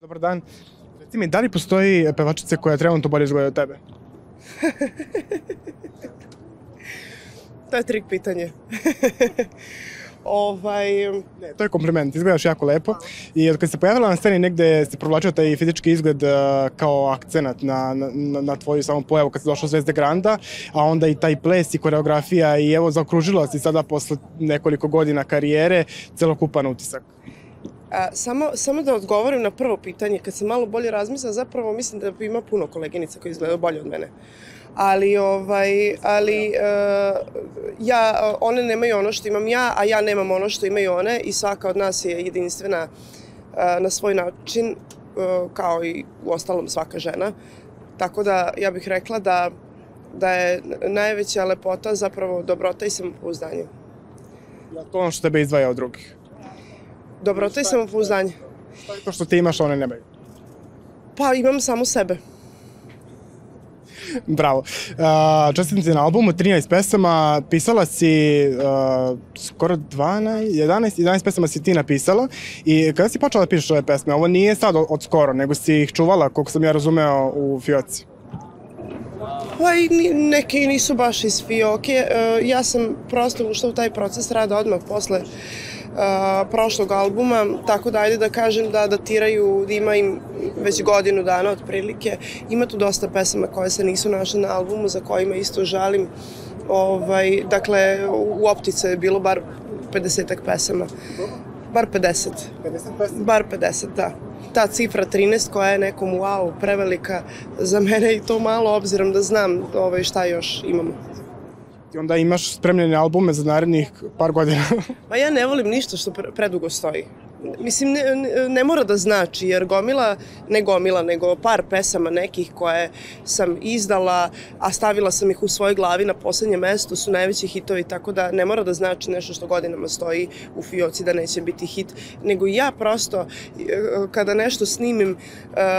Dobar dan. Reci mi, da li postoji pevačica koja trenutno bolje izgleda od tebe? To je trik pitanje. Ne, to je kompliment, izgledaš jako lepo. I kad se pojavila na sceni negde se provlačio taj fizički izgled kao akcenat na tvoju samu pojavu kad si došla u Zvezde Granda, a onda i taj ples i koreografija i evo zaokružila si sada posle nekoliko godina karijere celokupan utisak. Samo da odgovorim na prvo pitanje, kad sam malo bolje razmislila, zapravo mislim da ima puno koleginica koji izgledaju bolje od mene. One nemaju ono što imam ja, a ja nemam ono što imaju one i svaka od nas je jedinstvena na svoj način, kao i u ostalom svaka žena. Tako da ja bih rekla da je najveća lepota zapravo dobrota i samopouzdanje. Je to ono što tebe izdvaja od drugih? Dobrota i samopouzdanje. Šta je to što ti imaš, a one nemaju? Pa imam samo sebe. Bravo. Čestitam ti na albumu, 13 pesama, pisala si skoro 11 pesama si ti napisala i kada si počela da pišeš ove pesme? Ovo nije sad od skoro, nego si ih čuvala, koliko sam ja razumeo, u fioci. Pa i neke nisu baš iz fioke. Ja sam prosto ušla u taj proces rada odmah posle prošlog albuma, tako da ajde da kažem da datiraju, da ima im već godinu dana otprilike. Ima tu dosta pesama koje se nisu našle na albumu, za kojima isto žalim. Dakle, u optice je bilo bar 50-ak pesama. Bar 50. 50 pesama? Bar 50, da. Ta cifra 13 koja je nekom wow, prevelika za mene i to malo obzirom da znam šta još imamo. I onda imaš spremljene albume za narednih par godina. Pa ja ne volim ništa što predugo stoji. Mislim, ne mora da znači, jer ne gomila, nego par pesama nekih koje sam izdala, a stavila sam ih u svojoj glavi na poslednje mesto, su najveći hitovi, tako da ne mora da znači nešto što godinama stoji u fioci da neće biti hit, nego ja prosto, kada nešto snimim,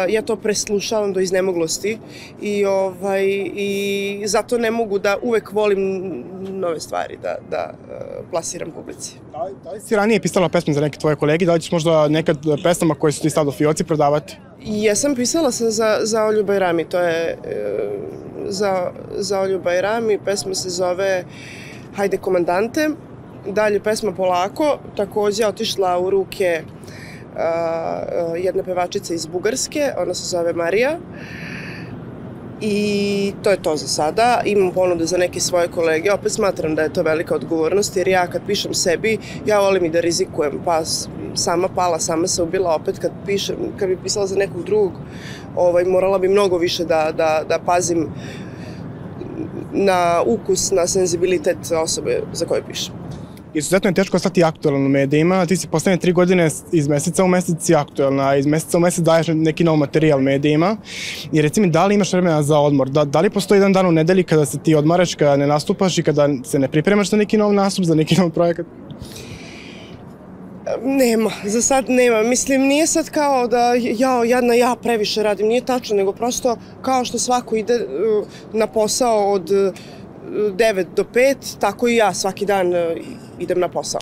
ja to preslušavam do iznemoglosti i zato ne mogu da uvek volim nove stvari da plasiram publici. Da li si ranije pisala pesme za neke tvoje kolege? Da li ćeš možda nekad pesama koje su ti sad u fioci prodavati? Jesam, pisala sam za Olju Bajrami, to je za Olju Bajrami, pesma se zove Hajde komandante, dalje pesma Polako, takođe otišla u ruke jedne pevačice iz Bugarske, ona se zove Marija. I to je to za sada. Imam ponude za neke svoje kolege. Opet smatram da je to velika odgovornost, jer ja kad pišem sebi, ja volim i da rizikujem. Pa sama pala, sama se ubila. Opet kad bi pisala za nekog drugog, morala bi mnogo više da pazim na ukus, na senzibilitet osobe za koju pišem. Izuzetno je teško ostati aktualan u medijima, ti si poslednje 3 godine iz meseca u mesec si aktualna, a iz meseca u mesec daješ neki nov materijal medijima. I reci mi, da li imaš vremena za odmor? Da li postoji jedan dan u nedelji kada se ti odmaraš, kada ne nastupaš i kada se ne pripremaš za neki nov nastup, za neki nov projekat? Nema, za sad nema. Mislim, nije sad kao da ja previše radim, nije tačno, nego prosto kao što svako ide na posao od 9 do 5, tako i ja svaki dan idem na posao.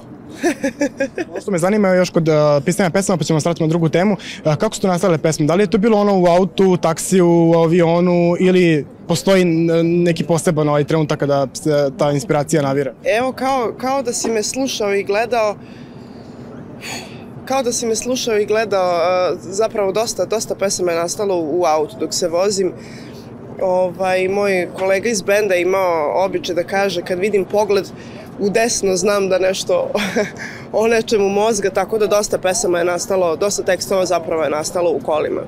Ono što me zanima još kod pisanja pesama, pa ćemo stratiti na drugu temu, kako su to nastale pesme? Da li je to bilo ono u autu, taksiju, u avionu ili postoji neki poseban trenutak kada se ta inspiracija navira? Evo, kao da si me slušao i gledao, zapravo dosta pesama je nastalo u autu dok se vozim. Moj kolega iz benda je imao običaj da kaže kad vidim pogled u desno znam da nešto o nečemu mozga, tako da dosta pesama je nastalo, dosta tekstova zapravo je nastalo u kolima.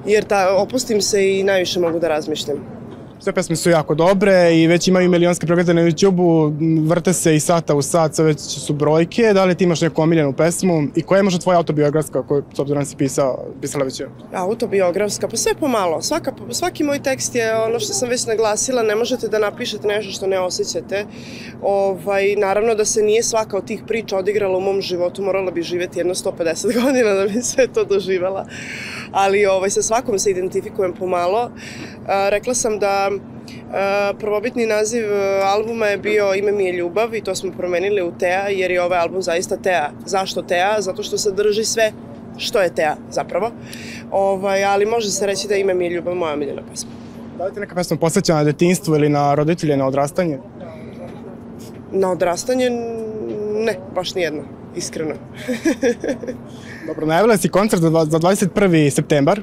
Jer opustim se i najviše mogu da razmišljam. Sve pesme su jako dobre i već imaju milionske preglede na YouTube-u, vrte se i sata u sat, sve već su brojke. Da li ti imaš neku omiljenu pesmu i koja je možda tvoja autobiografska koju s obzirom si pisala već? Autobiografska, pa sve pomalo. Svaki moj tekst je ono što sam već naglasila, ne možete da napišete nešto što ne osjećate. Naravno da se nije svaka od tih priča odigrala u mom životu, morala bi živjeti jedno 150 godina da bi sve to doživala. Ali sa svakom se identifikujem pomalo. Rekla sam da prvobitni naziv albuma je bio Ime mi je ljubav i to smo promenili u Tea jer je ovaj album zaista Tea. Zašto Tea? Zato što sadrži sve što je Teja zapravo, ali može se reći da Ime mi je ljubav moja omiljena pesma. Da li ti neka pesma posveća na detinjstvo ili na roditelje, na odrastanje? Na odrastanje ne, baš nijedna, iskreno. Dobro, najavila si koncert za 21. septembar,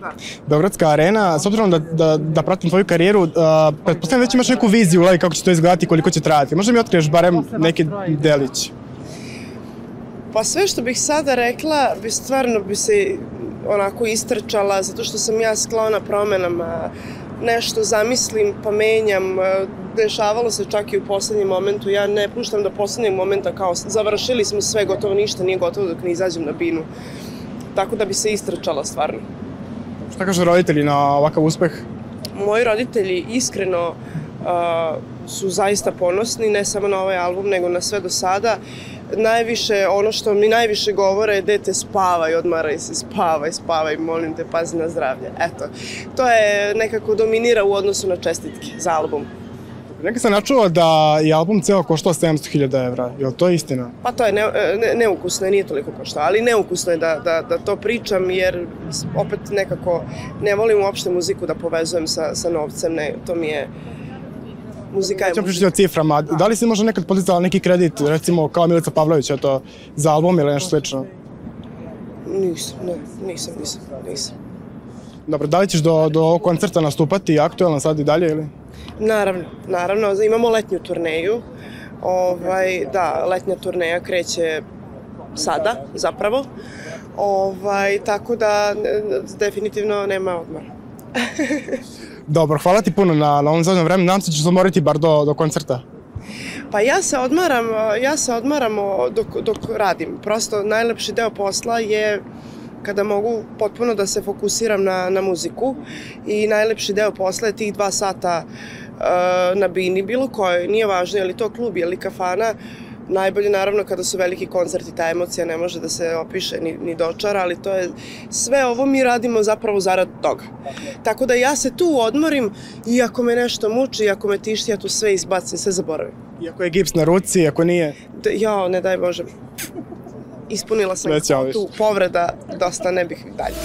Beogradska arena. S obzirom da pratim tvoju karijeru, pretpostavljam već imaš neku viziju kako će to izgledati, koliko će trajati. Možda mi otkriješ barem neki delić? Pa sve što bih sada rekla, stvarno bi se onako istrčala, zato što sam ja sklona promenama. Nešto zamislim pa menjam, dešavalo se čak i u poslednjem momentu, ja ne puštam do poslednjeg momenta kao završili smo sve, gotovo ništa nije gotovo dok ne izađem na binu. Tako da bi se istrčala stvarno. Šta kažu roditelji na ovakav uspeh? Moji roditelji iskreno su zaista ponosni, ne samo na ovaj album, nego na sve do sada. Najviše, ono što mi najviše govore je dete spavaj, odmaraj se, spavaj, molim te, pazi na zdravlje. Eto, to je nekako dominira u odnosu na čestitke za album. Nekaj sam načuo da je album ceo koštao 700.000 evra, je li to istina? Pa to je neukusno, nije toliko koštao, ali neukusno je da to pričam jer opet nekako ne volim uopšte muziku da povezujem sa novcem, ne, to mi je... Muzika je muzika. Pričati o ciframa. Da li si možda nekad podizala neki kredit, recimo kao Milica Pavlović, za album ili nešto slično? Nisam. Dobro, da li ćeš do ovog koncerta nastupati aktuelno sad i dalje ili? Naravno, imamo letnju turneju. Da, letnja turneja kreće sada, zapravo. Tako da definitivno nema odmora. Dobro, hvala ti puno na ovom zadnjem vremenu. Nadam se da ćeš odmoriti bar do koncerta. Pa ja se odmaram dok radim. Prosto najlepši deo posla je kada mogu potpuno da se fokusiram na muziku i najlepši deo posla je tih 2 sata na bini, bilo kojoj, nije važno je li to klub, je li kafana. Najbolje naravno kada su veliki koncerti, ta emocija ne može da se opiše ni dočara, ali to je, sve ovo mi radimo zapravo zarad toga. Tako da ja se tu odmorim i ako me nešto muči, i ako me tišti, ja tu sve izbacim, sve zaboravim. Iako je gips na ruci, ako nije? Jao, ne daj Bože. Ispunila sam tu povreda, dosta ne bih dalje.